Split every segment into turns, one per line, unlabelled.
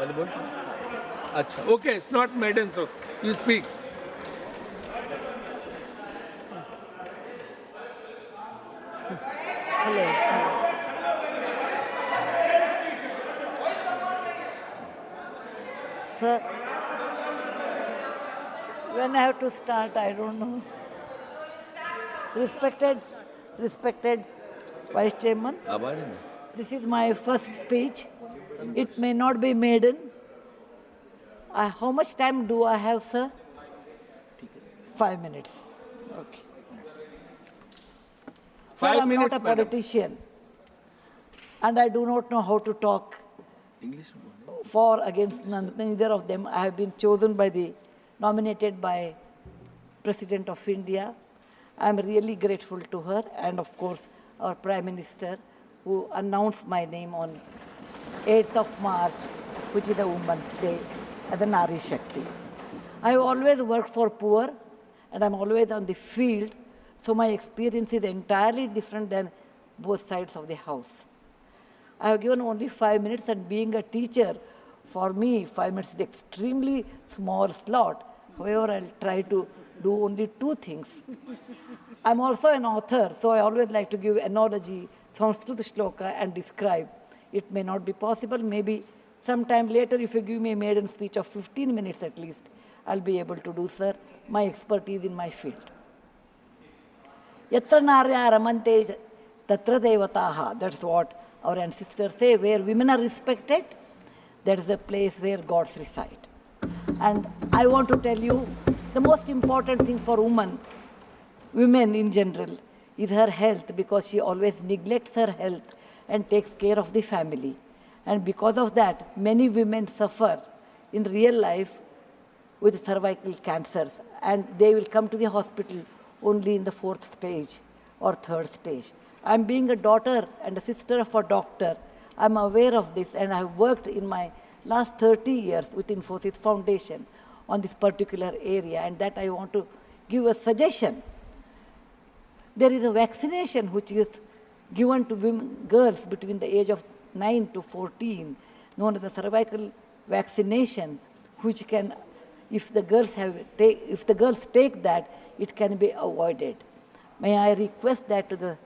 Acha. Okay, it's not maiden, so you speak.
Hello. Sir, when I have to start, I don't know. Respected Vice Chairman, this is my first speech. It may not be maiden. How much time do I have, sir? 5 minutes. Okay. Sir,
5
I'm
minutes,
not a
madam.
politician, and I do not know how to talk for against neither of them. I have been chosen nominated by President of India. I am really grateful to her, and of course our Prime Minister, who announced my name on 8th of March, which is a Women's Day, as a Nari Shakti. I have always worked for poor, and I'm always on the field, so my experience is entirely different than both sides of the house. I have given only 5 minutes, and being a teacher, for me, 5 minutes is extremely small slot. However, I'll try to do only 2 things. I'm also an author, so I always like to give analogy, Sanskrit shloka, and describe. It may not be possible. Maybe sometime later, if you give me a maiden speech of 15 minutes at least, I'll be able to do, sir, my expertise in my field. Yatra narya ramante tatra devataha. That's what our ancestors say. Where women are respected, that is a place where gods reside. And I want to tell you, the most important thing for women in general, is her health, because she always neglects her health and takes care of the family. And because of that, many women suffer in real life with cervical cancers, and they will come to the hospital only in the 4th stage or 3rd stage. I'm being a daughter and a sister of a doctor. I'm aware of this, and I've worked in my last 30 years with Infosys Foundation on this particular area, and that I want to give a suggestion. There is a vaccination which is given to girls between the age of 9 to 14, known as the cervical vaccination, which can, if the girls take that, it can be avoided. May I request that to the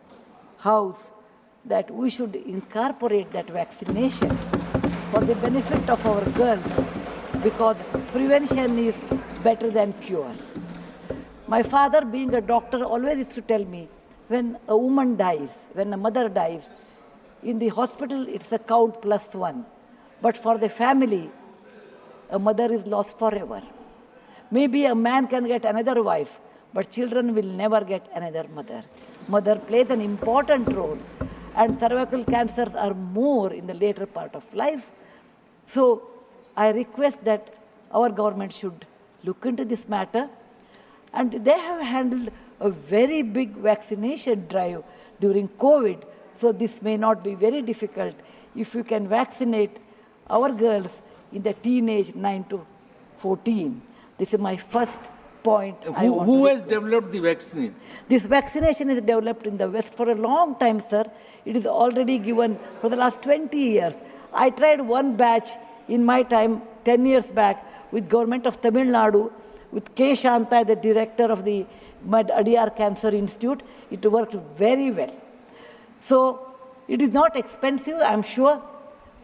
House, that we should incorporate that vaccination for the benefit of our girls, because prevention is better than cure. My father, being a doctor, always used to tell me, when a woman dies, when a mother dies, in the hospital it's a count +1. But for the family, a mother is lost forever. Maybe a man can get another wife, but children will never get another mother. Mother plays an important role, and cervical cancers are more in the later part of life. So I request that our government should look into this matter. And they have handled a very big vaccination drive during COVID, so this may not be very difficult if you can vaccinate our girls in the teenage 9 to 14. This is my first point.
Who has developed the vaccine?
This vaccination is developed in the West for a long time, sir. It is already given for the last 20 years. I tried one batch in my time, 10 years back, with government of Tamil Nadu, with K. Shanta, the director of the Adiyar Cancer Institute. It worked very well. So it is not expensive, I'm sure.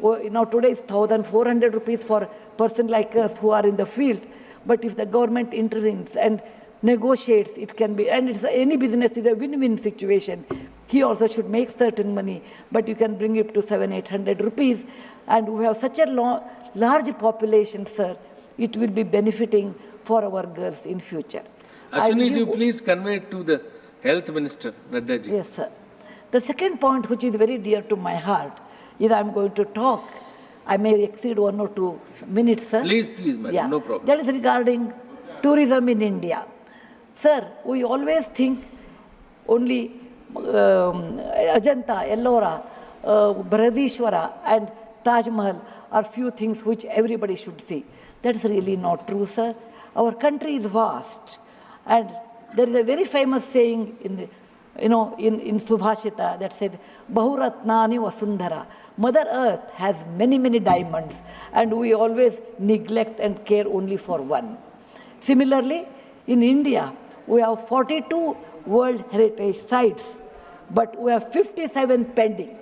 Today is 1,400 rupees for a person like us who are in the field. But if the government intervenes and negotiates, it can be, and any business is a win-win situation. He also should make certain money, but you can bring it to 700-800 rupees. And we have such a large population, sir, it will be benefiting for our girls in future.
Ashwini ji, please convey it to the Health Minister, Nadda ji.
Yes, sir. The second point, which is very dear to my heart, is I'm going to talk. I may exceed 1 or 2 minutes, sir.
Please, madam, no problem.
That is regarding tourism in India. Sir, we always think only Ajanta, Ellora, Bharadishwara and Taj Mahal are few things which everybody should see. That's really not true, sir. Our country is vast, and there is a very famous saying in Subhashita that said, Bahuratnani Vasundhara. Mother Earth has many, many diamonds, and we always neglect and care only for one. Similarly, in India, we have 42 World Heritage Sites, but we have 57 pending.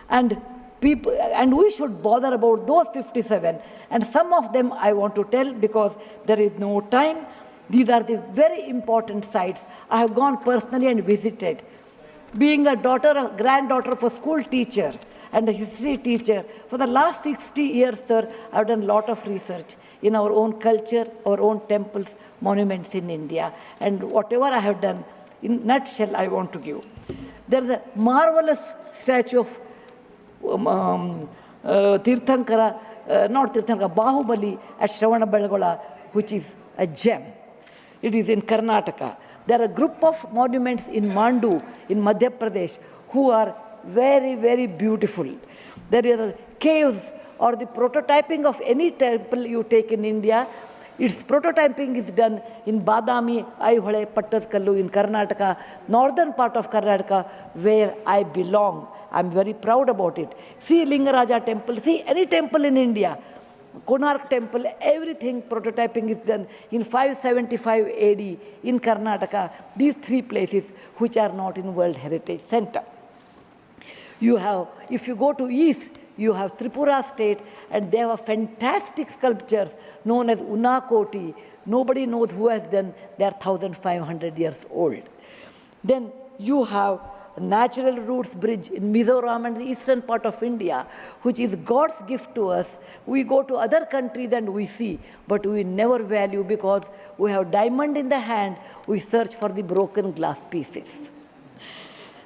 And we should bother about those 57. And some of them I want to tell because there is no time. These are the very important sites. I have gone personally and visited. Being a granddaughter of a school teacher and a history teacher, for the last 60 years, sir, I have done a lot of research in our own culture, our own temples, monuments in India. And whatever I have done, in a nutshell, I want to give. There is a marvelous statue of Bahubali at Shravanabelagola, which is a gem. It is in Karnataka. There are a group of monuments in Mandu, in Madhya Pradesh, who are very, very beautiful. There are caves or the prototyping of any temple you take in India. Its prototyping is done in Badami, Aihole, Pattadkallu in Karnataka, northern part of Karnataka, where I belong. I'm very proud about it. See Lingaraja temple, see any temple in India, Konark temple, everything prototyping is done in 575 AD in Karnataka. These three places which are not in World Heritage Center. You have, if you go to east, you have Tripura state, and they have fantastic sculptures known as Unakoti. Nobody knows who has done. They are 1,500 years old. Then you have Natural Roots Bridge in Mizoram and the eastern part of India, which is God's gift to us. We go to other countries and we see, but we never value because we have diamond in the hand, we search for the broken glass pieces.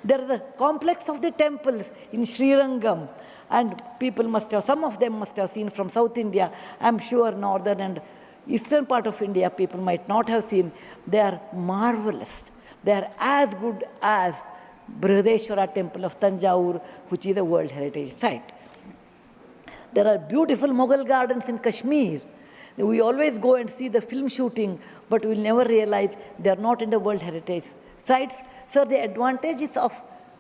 There is a complex of the temples in Srirangam, and people must have, some of them must have seen from South India. I'm sure northern and eastern part of India people might not have seen. They are marvelous. They are as good as Brihadeshwara temple of Tanjore, which is a World Heritage Site. There are beautiful Mughal gardens in Kashmir. We always go and see the film shooting, but we'll never realize they are not in the World Heritage Sites. So the advantages of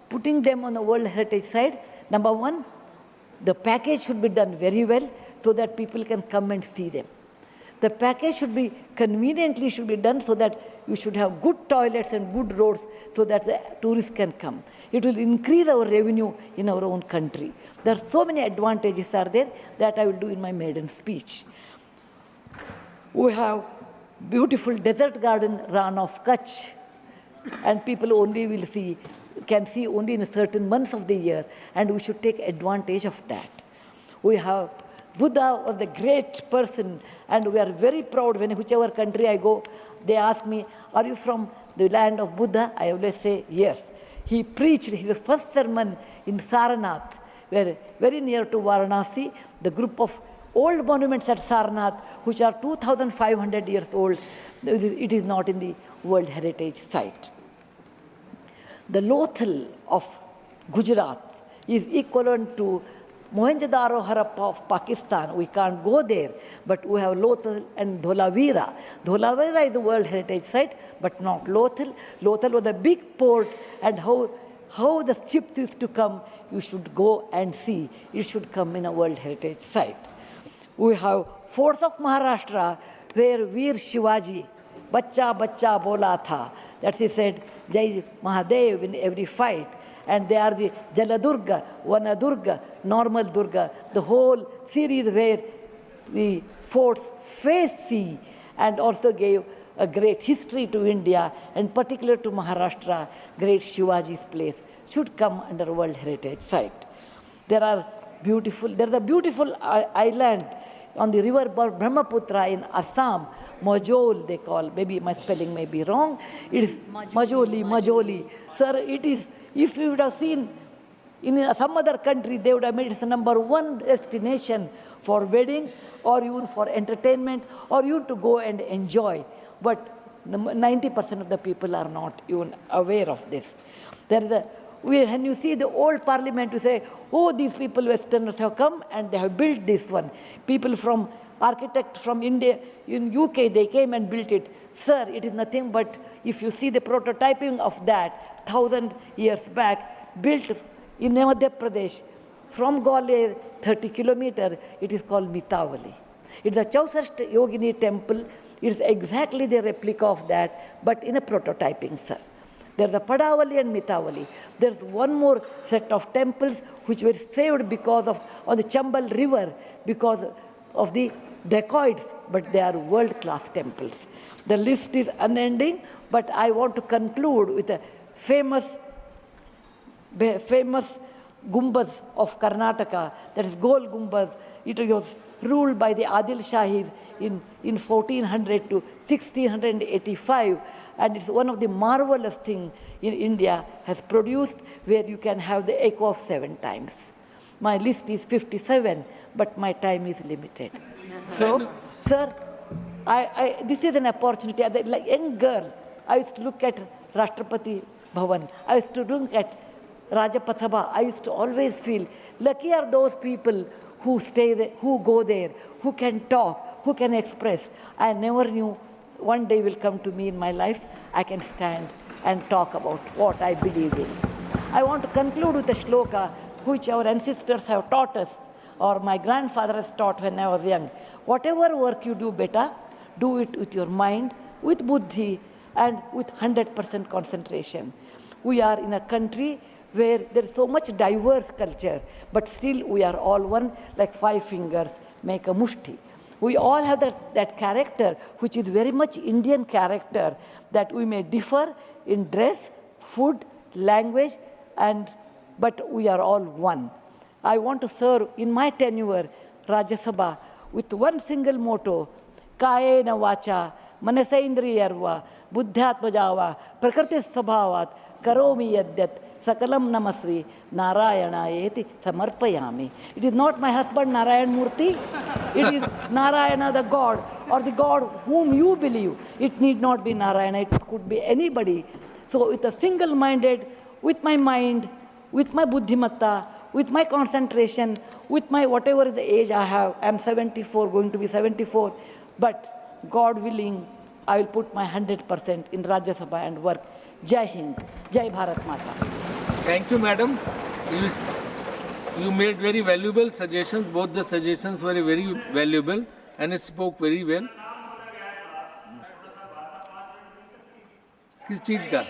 putting them on the World Heritage Site, number one, the package should be done very well so that people can come and see them. The package should be conveniently done so that you should have good toilets and good roads so that the tourists can come. It will increase our revenue in our own country. There are so many advantages are there that I will do in my maiden speech. We have beautiful desert garden Ran of Kutch, and people only can see only in certain months of the year, and we should take advantage of that. We have Buddha was a great person, and we are very proud when whichever country I go, they ask me, are you from the land of Buddha? I always say, yes. He preached his first sermon in Sarnath, where very near to Varanasi, the group of old monuments at Sarnath, which are 2,500 years old, it is not in the World Heritage Site. The Lothal of Gujarat is equivalent to Mohenjo-daro Harappa of Pakistan. We can't go there, but we have Lothal and Dholavira. Dholavira is a World Heritage Site, but not Lothal. Lothal was a big port, and how the ships used to come, you should go and see. It should come in a World Heritage Site. We have forts of Maharashtra, where Veer Shivaji, Bachcha Bachcha Bola Tha, that he said, Jai Mahadev in every fight. And they are the Jaladurga, Vanadurga, Normal Durga, the whole series where the forts face sea, and also gave a great history to India, and particular to Maharashtra, great Shivaji's place should come under World Heritage Site. There's a beautiful island on the river Brahmaputra in Assam, Majol they call, maybe my spelling may be wrong. It is Majoli. Sir, it is, if you would have seen in some other country, they would have made it the #1 destination for wedding or even for entertainment or even to go and enjoy. But 90% of the people are not even aware of this. When you see the old parliament, you say, oh, these people, Westerners have come and they have built this one. People from architects from India, in UK, they came and built it. Sir, it is nothing but, if you see the prototyping of that 1,000 years back, built in Madhya Pradesh, from Gwalior, 30 kilometers, it is called Mitavali. It's a Chausast Yogini temple. It's exactly the replica of that, but in a prototyping, sir. There's a Padavali and Mitavali. There's one more set of temples which were saved because of on the Chambal River because of the dacoits, but they are world-class temples. The list is unending, but I want to conclude with a famous Gumbaz of Karnataka, that is Gol Gumbaz. It was ruled by the Adil Shahis in 1400 to 1685, and it's one of the marvelous things in India has produced, where you can have the echo of 7 times. My list is 57, but my time is limited. So, sir, this is an opportunity. As a young girl, I used to look at Rashtrapati Bhavan. I used to look at Rajya Sabha. I used to always feel lucky are those people who stay there, who go there, who can talk, who can express. I never knew one day will come to me in my life, I can stand and talk about what I believe in. I want to conclude with a shloka which our ancestors have taught us, or my grandfather has taught when I was young. Whatever work you do, beta, do it with your mind, with buddhi, and with 100% concentration. We are in a country where there is so much diverse culture, but still we are all one, like 5 fingers make a mushti. We all have that character, which is very much Indian character, that we may differ in dress, food, language, but we are all one. I want to serve in my tenure, Rajya Sabha, with one single motto, Kayena vacha, manasaindriyarva, buddhyatmajava, prakriti sabhavat, karomi yadyat, sakalam namasvi, narayana samarpayami. It is not my husband Narayan Murthy, it is Narayana the God, or the God whom you believe. It need not be Narayana, it could be anybody. So with a single-minded, with my mind, with my buddhimatta, with my concentration, with my whatever is the age I have, I am 74, going to be 74, but God willing, I will put my 100% in Rajya Sabha and work. Jai Hind, Jai Bharat Mata.
Thank you, madam. You made very valuable suggestions. Both the suggestions were very valuable and it spoke very well. किस चीज का?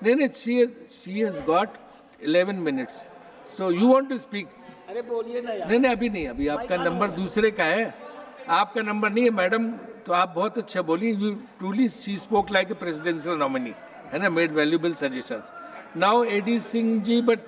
नहीं, she has got 11 minutes. So you want to speak?
अरे बोलिए ना यार.
नहीं, अभी आपका नंबर दूसरे का है. आपका नंबर नहीं है, मैडम. तो आप बहुत अच्छा बोली. You truly, she spoke like a presidential nominee and made valuable suggestions. Now, A.D. Singh ji, but